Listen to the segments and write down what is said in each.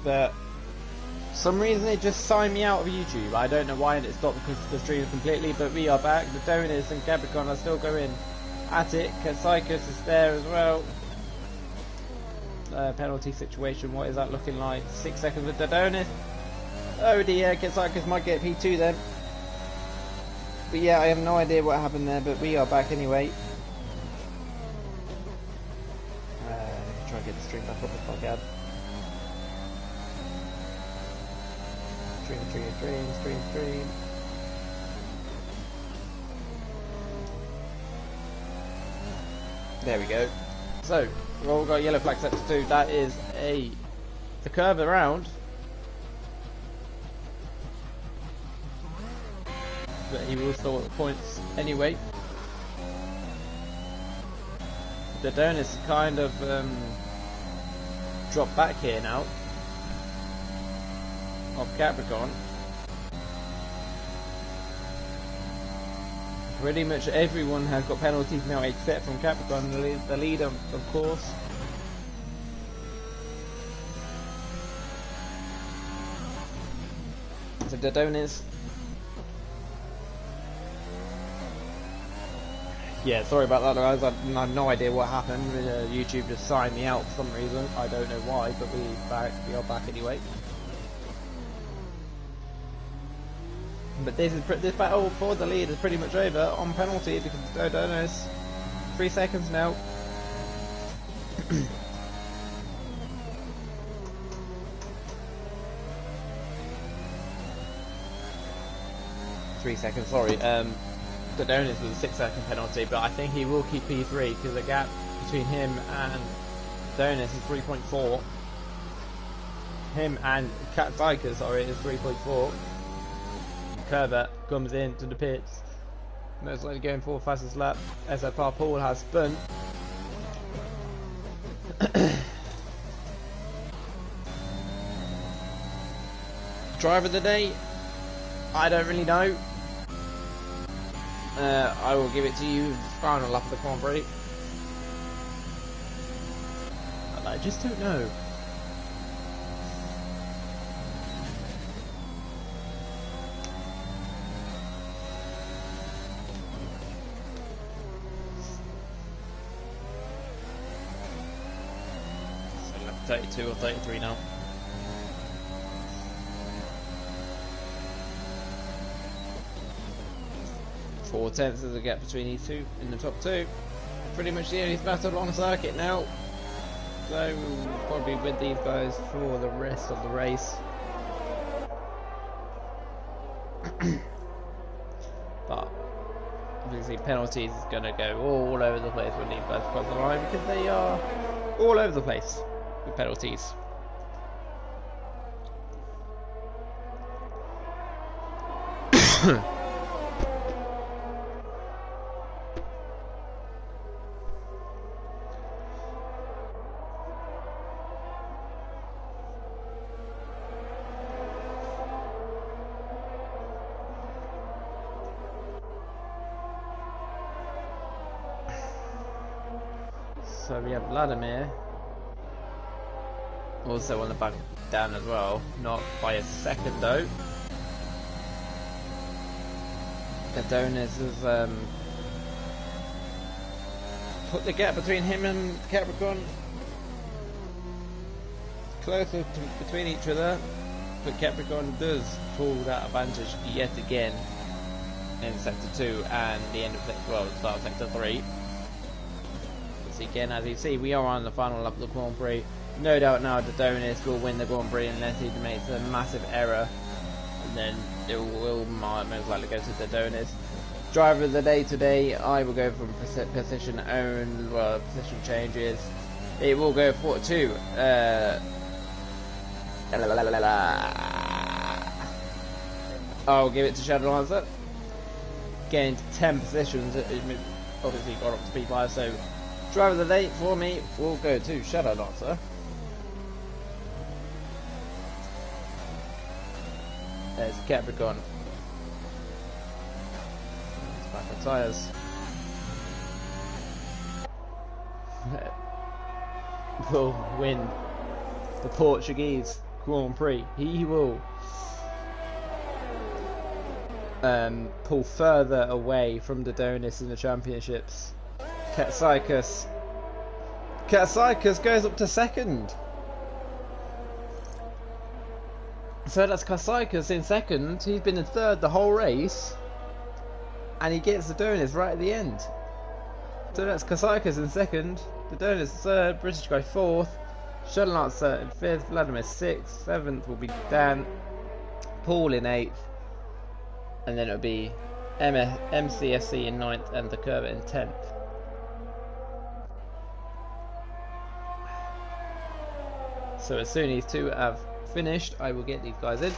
but for some reason it just signed me out of YouTube. I don't know why, and it stopped the stream completely, but we are back. The Donis and Capricorn are still going at it. Katsykus is there as well. Penalty situation, what is that looking like? 6 seconds with the Donis. Oh dear, Katsykus might get P2 then. But yeah, I have no idea what happened there, but we are back anyway. Try and get the stream back up if I can. Stream. There we go. So, we've all got yellow flag set to 2. That is the curve around. But he will still get points anyway. The Donis kind of dropped back here now of Capricorn. Pretty much everyone has got penalties now except from Capricorn, the leader of course. So the Donis. Yeah, sorry about that guys, I have no idea what happened. YouTube just signed me out for some reason, I don't know why, but we are back anyway. But this battle for the lead is pretty much over on penalty because the Donis 3 seconds now. 3 seconds, sorry. The Donis was a 6 second penalty, but I think he will keep P3 because the gap between him and Donis is 3.4. Him and Katsykus, sorry, is 3.4. Kerber comes into the pits, most likely going for fastest lap. SFR Paul has spun. Driver of the day, I don't really know. I will give it to you, final lap of the Grand Prix. I just don't know. So lap 32 or 33 now. Four tenths of the gap between these two in the top two. Pretty much the only battle on the circuit now. So we'll probably with these guys for the rest of the race. But obviously penalties is going to go all over the place when these guys cross the line because they are all over the place with penalties. So we have Vladimir also on the back down as well, not by a second though. Adonis has put the gap between him and Capricorn closer between each other, but Capricorn does pull that advantage yet again in sector 2 and the end of the start of sector 3. Again, as you see, we are on the final lap of the Grand Prix. No doubt now the Donis will win the Grand Prix unless he makes a massive error, and then it will most likely go to the Donis. Driver of the day today, I will go from position owned, position changes. It will go for 2. I'll give it to Shadow Lancer. Getting to 10 positions, obviously got up to P5, so driver of the day for me will go to Shadow Lancer. There's Capricorn. Let's back the tyres. Will win the Portuguese Grand Prix. He will pull further away from the Donis in the championships. Katsaikas goes up to second. So that's Katsaikas in second. He's been in third the whole race, and he gets the Donis right at the end. So that's Katsaikas in second, the Donis third, British guy fourth, Shuttle Lancer in fifth, Vladimir sixth, seventh will be Dan, Paul in eighth, and then it'll be MCFC in ninth and the Curve in 10th. So as soon as these two have finished, I will get these guys in.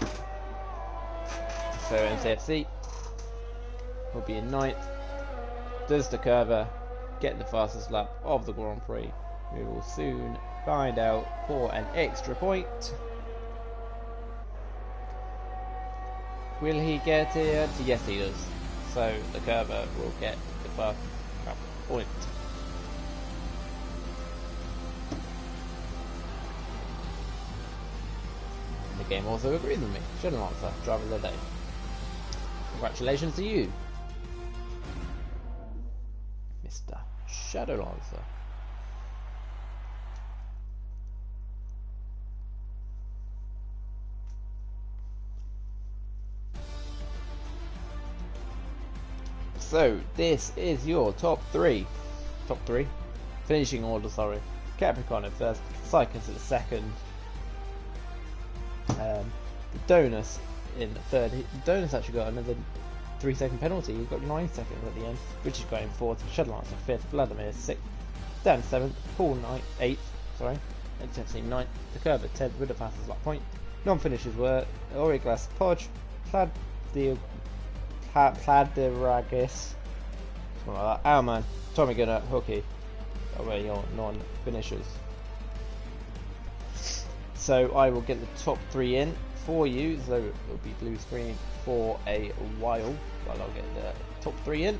So MCFC will be in ninth, does the Curve, get the fastest lap of the Grand Prix. We will soon find out for an extra point. Will he get it? Yes, he does. So the Curve will get the first point. The game also agrees with me. Shouldn't answer. Driver of the day. Congratulations to you, Mr. Shadow Lancer. So this is your top three finishing order. Sorry, Capricorn in first, Cycus in second, the Donus in third. Donus actually got another 3-second penalty. He got 9 seconds at the end. British guy in fourth, Shadow Lancer fifth, Vladimir sixth, Dan seventh, Paul eighth. Sorry, and Tennessee ninth. The Curve at 10th with the fastest lap point. Non-finishers were Auriglas Podge, Pladiragis, something like that, Owlman, Tommy Gunner, Hooky. That were your non-finishers. So I will get the top 3 in for you, so it'll be blue screen for a while, but I'll get the top 3 in.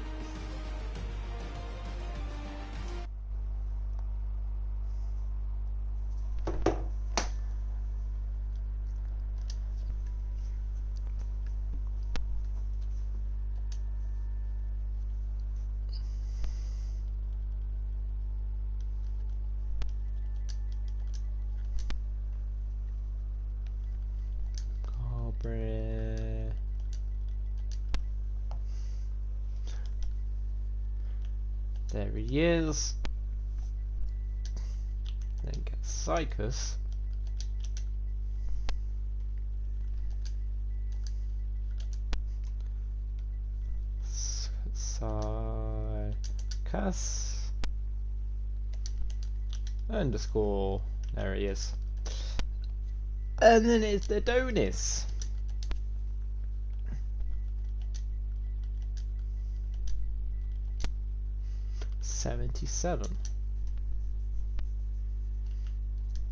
There he is. Then get Cycus. Cycus underscore. There he is. And then it's the Donis. $77.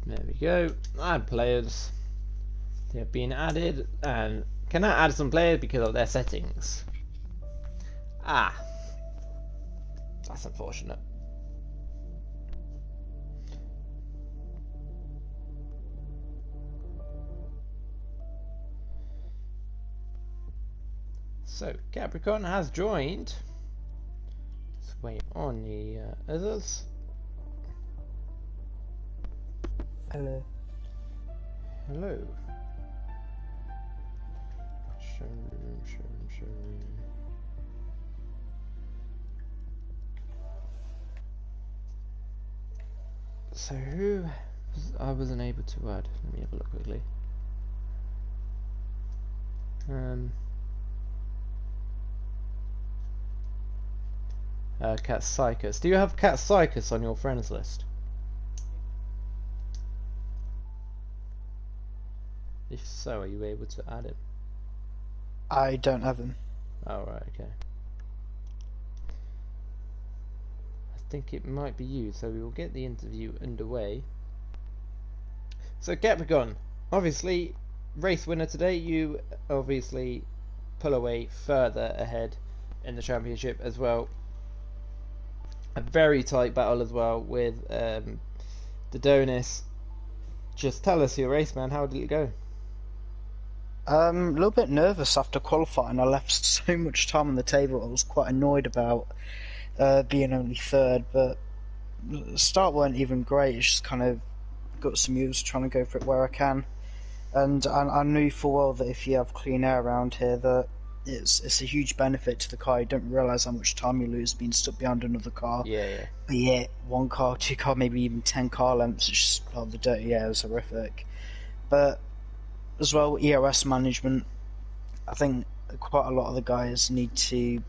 There we go. Add players. They have been added, and can I add some players because of their settings? Ah, that's unfortunate. So Capricorn has joined. Let's wait on the others. Hello. Hello. Showroom. So who I wasn't able to add? Let me have a look quickly. Cat Cycus. Do you have Cat Cycus on your friends list? If so, are you able to add it? I don't have him. Oh, right, okay. I think it might be you, so we will get the interview underway. So Capricorn, obviously race winner today. You obviously pull away further ahead in the championship as well. A very tight battle as well with the Donis just tell us your race, man. How did it go? A little bit nervous after qualifying. I left so much time on the table. I was quite annoyed about being only third, but the start weren't even great. It's just kind of got some moves, trying to go for it where I can. And I knew full well that if you have clean air around here, that it's a huge benefit to the car. You don't realise how much time you lose being stuck behind another car. Yeah. Be it one car, two car, maybe even 10 car lengths. It's just, the dirty air is horrific. But as well, EOS management, I think quite a lot of the guys need to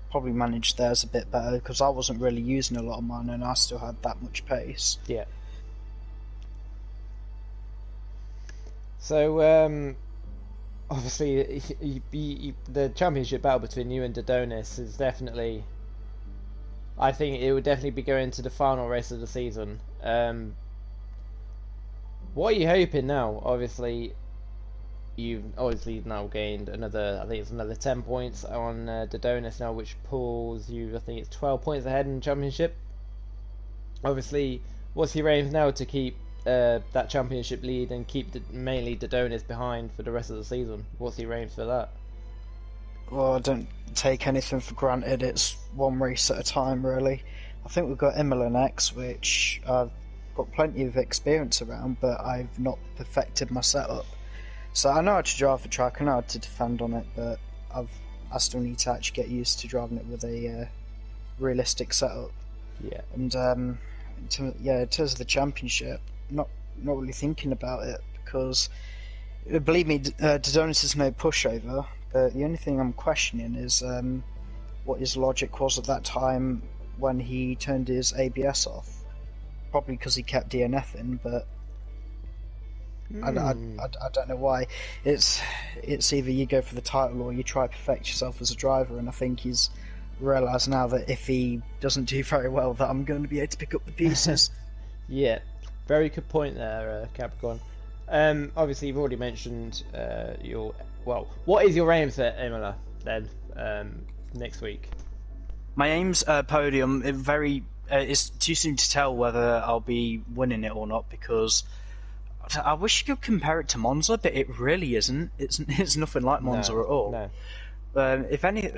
probably manage theirs a bit better, because I wasn't really using a lot of mine and I still had that much pace. Yeah. So, obviously, the championship battle between you and Dodonis is definitely... I think it would definitely be going to the final race of the season. What are you hoping now? Obviously, you've now gained another, I think it's another 10 points on Dodonis now, which pulls you, I think it's 12 points ahead in the championship. Obviously, what's your aims now to keep that championship lead and keep mainly Dodonis behind for the rest of the season? What's your aims for that? Well, I don't take anything for granted. It's one race at a time, really. I think we've got Imola next, which I've got plenty of experience around, but I've not perfected my setup. So I know how to drive the track, I know how to defend on it, but I still need to actually get used to driving it with a realistic setup. Yeah. And in terms of the championship, not really thinking about it, because believe me, Dodonis is no pushover. But the only thing I'm questioning is what his logic was at that time when he turned his ABS off. Probably because he kept DNFing, but I don't know why. It's either you go for the title or you try to perfect yourself as a driver, and I think he's realised now that if he doesn't do very well, that I'm going to be able to pick up the pieces. Yeah, very good point there, Capricorn. Obviously, you've already mentioned what is your aim for Imola then next week? My aim's podium. It's too soon to tell whether I'll be winning it or not, because I wish you could compare it to Monza, but it really isn't. It's nothing like Monza at all. No. If any,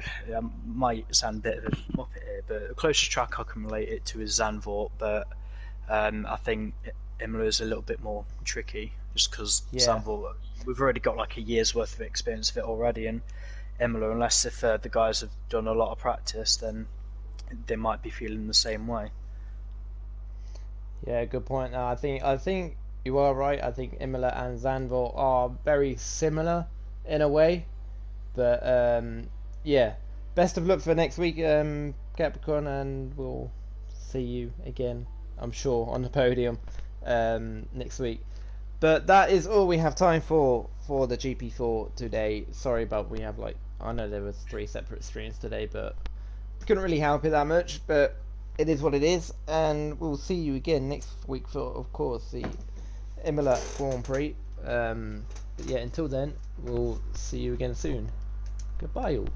might sound a bit of a muppet here, but the closest track I can relate it to is Zandvoort, but I think Imola is a little bit more tricky, just because Zandvoort, we've already got like a year's worth of experience of it already, and Imola, unless if the guys have done a lot of practice, then they might be feeling the same way. Yeah, good point. I think you are right. I think Imola and Zandvoort are very similar in a way, but best of luck for next week, Capricorn, and we'll see you again, I'm sure, on the podium next week. But that is all we have time for the GP4 today. Sorry about I know there was 3 separate streams today, but couldn't really help it that much, but it is what it is, and we'll see you again next week for, of course, the Imola Grand Prix. But yeah, until then, we'll see you again soon. Goodbye all.